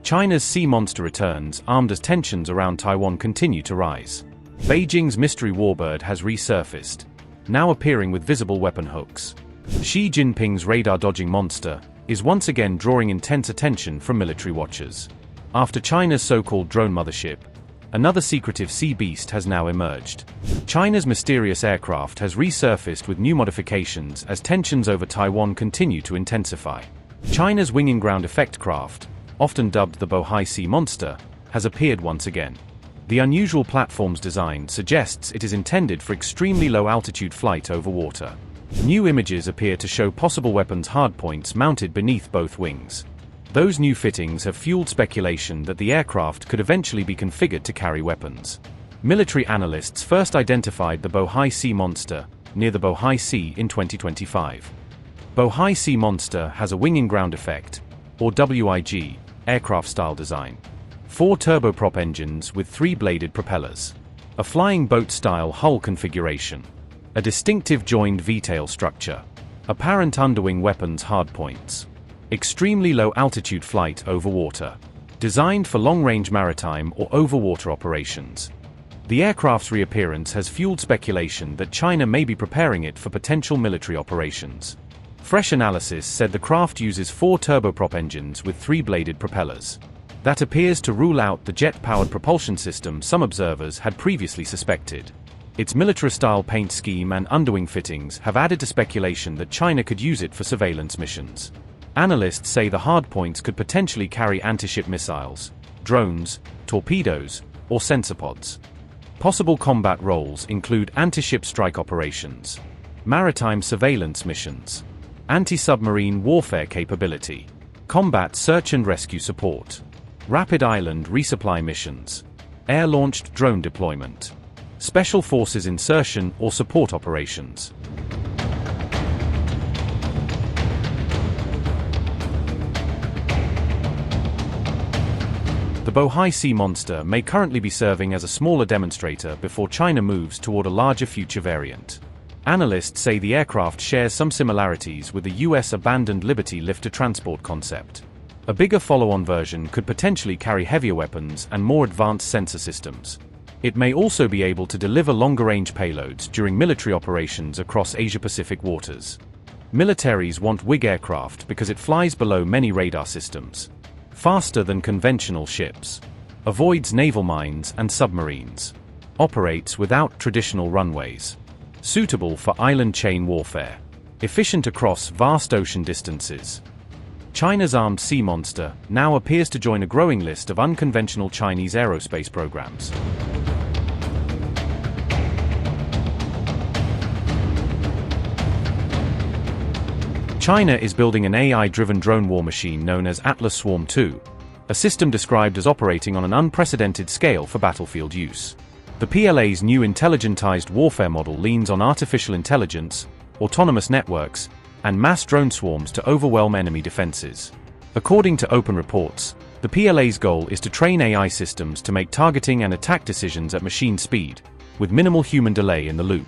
China's Sea Monster returns, armed as tensions around Taiwan continue to rise. Beijing's mystery warbird has resurfaced, now appearing with visible weapon hooks. Xi Jinping's radar-dodging monster is once again drawing intense attention from military watchers. After China's so-called drone mothership, another secretive sea beast has now emerged. China's mysterious aircraft has resurfaced with new modifications as tensions over Taiwan continue to intensify. China's winging ground effect craft, often dubbed the Bohai Sea Monster, has appeared once again. The unusual platform's design suggests it is intended for extremely low-altitude flight over water. New images appear to show possible weapons hardpoints mounted beneath both wings. Those new fittings have fueled speculation that the aircraft could eventually be configured to carry weapons. Military analysts first identified the Bohai Sea Monster near the Bohai Sea in 2025. Bohai Sea Monster has a winging ground effect, or WIG, aircraft-style design. 4 turboprop engines with 3-bladed propellers. A flying boat-style hull configuration. A distinctive joined V-tail structure. Apparent underwing weapons hardpoints. Extremely low-altitude flight over water. Designed for long-range maritime or over-water operations. The aircraft's reappearance has fueled speculation that China may be preparing it for potential military operations. Fresh Analysis said the craft uses 4 turboprop engines with 3-bladed propellers. That appears to rule out the jet-powered propulsion system some observers had previously suspected. Its military-style paint scheme and underwing fittings have added to speculation that China could use it for surveillance missions. Analysts say the hardpoints could potentially carry anti-ship missiles, drones, torpedoes, or sensor pods. Possible combat roles include anti-ship strike operations, maritime surveillance missions, anti-submarine warfare capability, combat search and rescue support, rapid island resupply missions, air-launched drone deployment, special forces insertion or support operations. The Bohai Sea Monster may currently be serving as a smaller demonstrator before China moves toward a larger future variant. Analysts say the aircraft shares some similarities with the US abandoned Liberty lift-to-transport concept. A bigger follow-on version could potentially carry heavier weapons and more advanced sensor systems. It may also be able to deliver longer-range payloads during military operations across Asia-Pacific waters. Militaries want WIG aircraft because it flies below many radar systems. Faster than conventional ships. Avoids naval mines and submarines. Operates without traditional runways. Suitable for island chain warfare. Efficient across vast ocean distances. China's armed Sea Monster now appears to join a growing list of unconventional Chinese aerospace programs. China is building an AI-driven drone war machine known as Atlas Swarm 2, a system described as operating on an unprecedented scale for battlefield use. The PLA's new intelligentized warfare model leans on artificial intelligence, autonomous networks, and mass drone swarms to overwhelm enemy defenses. According to open reports, the PLA's goal is to train AI systems to make targeting and attack decisions at machine speed, with minimal human delay in the loop.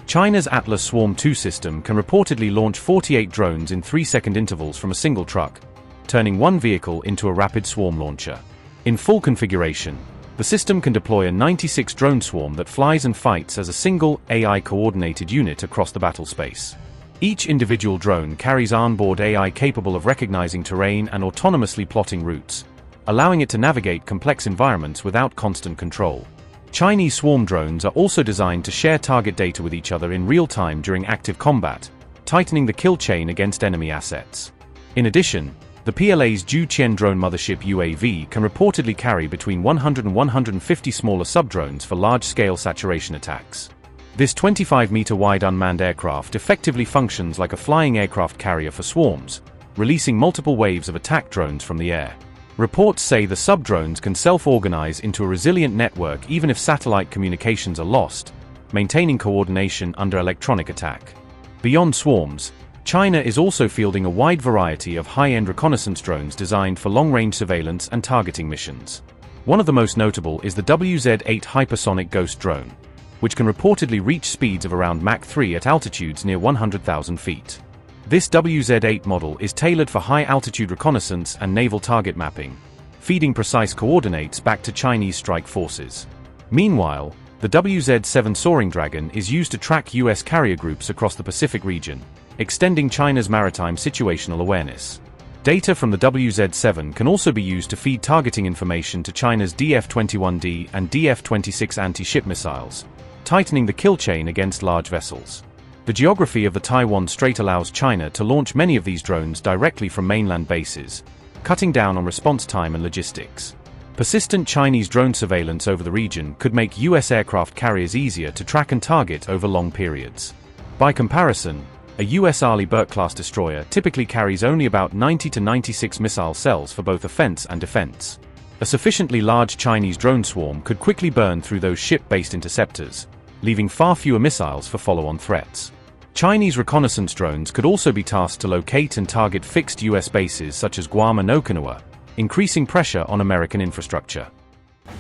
China's Atlas Swarm 2 system can reportedly launch 48 drones in 3-second intervals from a single truck, turning one vehicle into a rapid swarm launcher. In full configuration, the system can deploy a 96-drone swarm that flies and fights as a single, AI-coordinated unit across the battle space. Each individual drone carries onboard AI capable of recognizing terrain and autonomously plotting routes, allowing it to navigate complex environments without constant control. Chinese swarm drones are also designed to share target data with each other in real time during active combat, tightening the kill chain against enemy assets. In addition, the PLA's Zhuqian drone mothership UAV can reportedly carry between 100 and 150 smaller sub-drones for large-scale saturation attacks. This 25-meter-wide unmanned aircraft effectively functions like a flying aircraft carrier for swarms, releasing multiple waves of attack drones from the air. Reports say the sub-drones can self-organize into a resilient network even if satellite communications are lost, maintaining coordination under electronic attack. Beyond swarms, China is also fielding a wide variety of high-end reconnaissance drones designed for long-range surveillance and targeting missions. One of the most notable is the WZ-8 hypersonic Ghost drone, which can reportedly reach speeds of around Mach 3 at altitudes near 100,000 feet. This WZ-8 model is tailored for high-altitude reconnaissance and naval target mapping, feeding precise coordinates back to Chinese strike forces. Meanwhile, the WZ-7 Soaring Dragon is used to track US carrier groups across the Pacific region, extending China's maritime situational awareness. Data from the WZ-7 can also be used to feed targeting information to China's DF-21D and DF-26 anti-ship missiles, tightening the kill chain against large vessels. The geography of the Taiwan Strait allows China to launch many of these drones directly from mainland bases, cutting down on response time and logistics. Persistent Chinese drone surveillance over the region could make US aircraft carriers easier to track and target over long periods. By comparison, a US Arleigh Burke-class destroyer typically carries only about 90 to 96 missile cells for both offense and defense. A sufficiently large Chinese drone swarm could quickly burn through those ship-based interceptors, leaving far fewer missiles for follow-on threats. Chinese reconnaissance drones could also be tasked to locate and target fixed US bases such as Guam and Okinawa, increasing pressure on American infrastructure.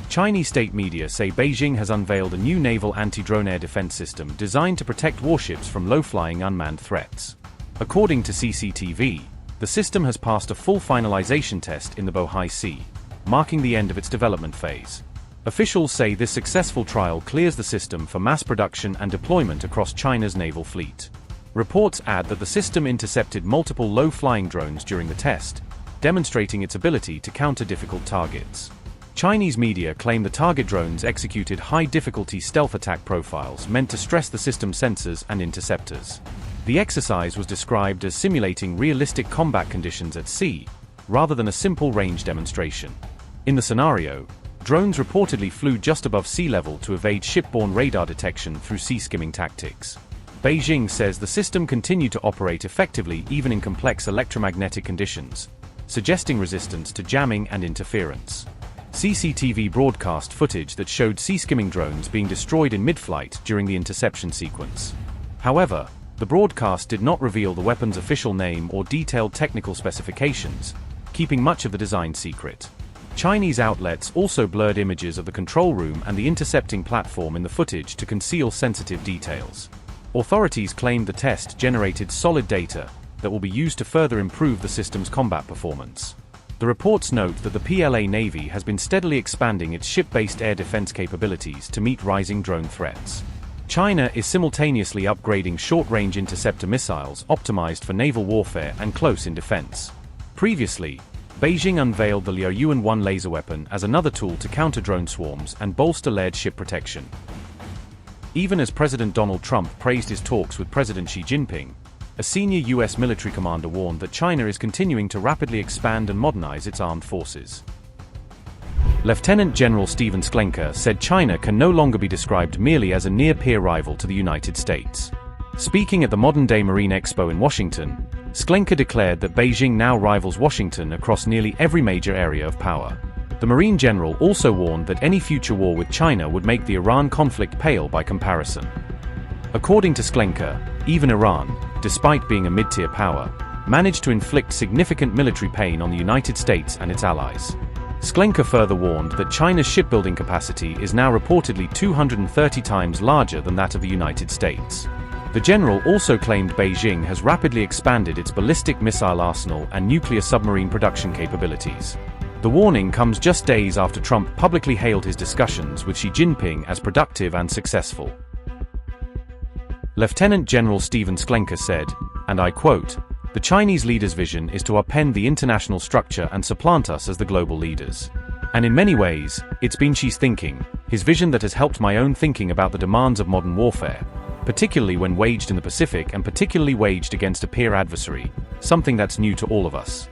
Chinese state media say Beijing has unveiled a new naval anti-drone air defense system designed to protect warships from low-flying unmanned threats. According to CCTV, the system has passed a full finalization test in the Bohai Sea, marking the end of its development phase. Officials say this successful trial clears the system for mass production and deployment across China's naval fleet. Reports add that the system intercepted multiple low-flying drones during the test, demonstrating its ability to counter difficult targets. Chinese media claim the target drones executed high-difficulty stealth attack profiles meant to stress the system's sensors and interceptors. The exercise was described as simulating realistic combat conditions at sea, rather than a simple range demonstration. In the scenario, drones reportedly flew just above sea level to evade shipborne radar detection through sea skimming tactics. Beijing says the system continued to operate effectively even in complex electromagnetic conditions, suggesting resistance to jamming and interference. CCTV broadcast footage that showed sea-skimming drones being destroyed in mid-flight during the interception sequence. However, the broadcast did not reveal the weapon's official name or detailed technical specifications, keeping much of the design secret. Chinese outlets also blurred images of the control room and the intercepting platform in the footage to conceal sensitive details. Authorities claimed the test generated solid data that will be used to further improve the system's combat performance. The reports note that the PLA Navy has been steadily expanding its ship-based air defense capabilities to meet rising drone threats. China is simultaneously upgrading short-range interceptor missiles optimized for naval warfare and close-in defense. Previously, Beijing unveiled the Liaoyuan-1 laser weapon as another tool to counter drone swarms and bolster layered ship protection. Even as President Donald Trump praised his talks with President Xi Jinping, a senior US military commander warned that China is continuing to rapidly expand and modernize its armed forces. Lieutenant General Stephen Sklenka said China can no longer be described merely as a near-peer rival to the United States. Speaking at the Modern Day Marine Expo in Washington, Sklenka declared that Beijing now rivals Washington across nearly every major area of power. The Marine General also warned that any future war with China would make the Iran conflict pale by comparison. According to Sklenka, even Iran, despite being a mid-tier power, managed to inflict significant military pain on the United States and its allies. Sklenka further warned that China's shipbuilding capacity is now reportedly 230 times larger than that of the United States. The general also claimed Beijing has rapidly expanded its ballistic missile arsenal and nuclear submarine production capabilities. The warning comes just days after Trump publicly hailed his discussions with Xi Jinping as productive and successful. Lieutenant General Stephen Sklenka said, and I quote, "The Chinese leader's vision is to upend the international structure and supplant us as the global leaders. And in many ways, it's been Xi's thinking, his vision that has helped my own thinking about the demands of modern warfare, particularly when waged in the Pacific and particularly waged against a peer adversary, something that's new to all of us.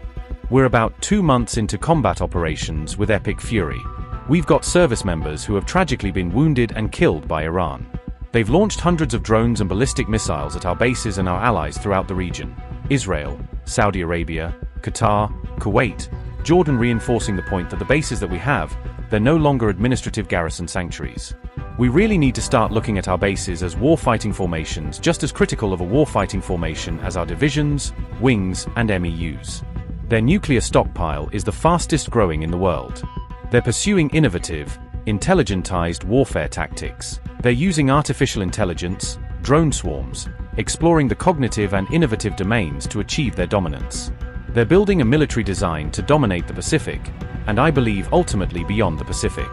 We're about 2 months into combat operations with epic fury. We've got service members who have tragically been wounded and killed by Iran. They've launched hundreds of drones and ballistic missiles at our bases and our allies throughout the region. Israel, Saudi Arabia, Qatar, Kuwait, Jordan, reinforcing the point that the bases that we have, they're no longer administrative garrison sanctuaries. We really need to start looking at our bases as warfighting formations, just as critical of a warfighting formation as our divisions, wings, and MEUs. Their nuclear stockpile is the fastest growing in the world. They're pursuing innovative, intelligentized warfare tactics. They're using artificial intelligence, drone swarms, exploring the cognitive and innovative domains to achieve their dominance. They're building a military design to dominate the Pacific, and I believe ultimately beyond the Pacific.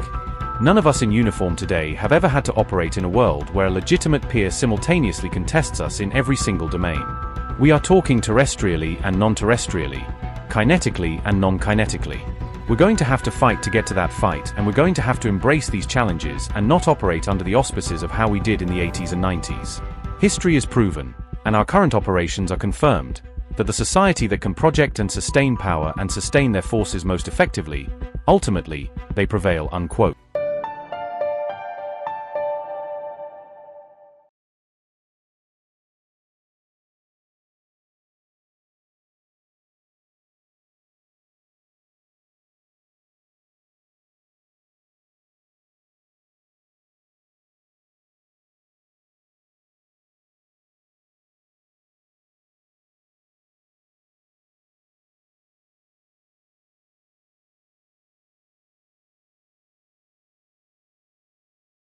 None of us in uniform today have ever had to operate in a world where a legitimate peer simultaneously contests us in every single domain. We are talking terrestrially and non-terrestrially, kinetically and non-kinetically. We're going to have to fight to get to that fight, and we're going to have to embrace these challenges and not operate under the auspices of how we did in the 80s and 90s. History is proven, and our current operations are confirmed, that the society that can project and sustain power and sustain their forces most effectively, ultimately, they prevail, unquote.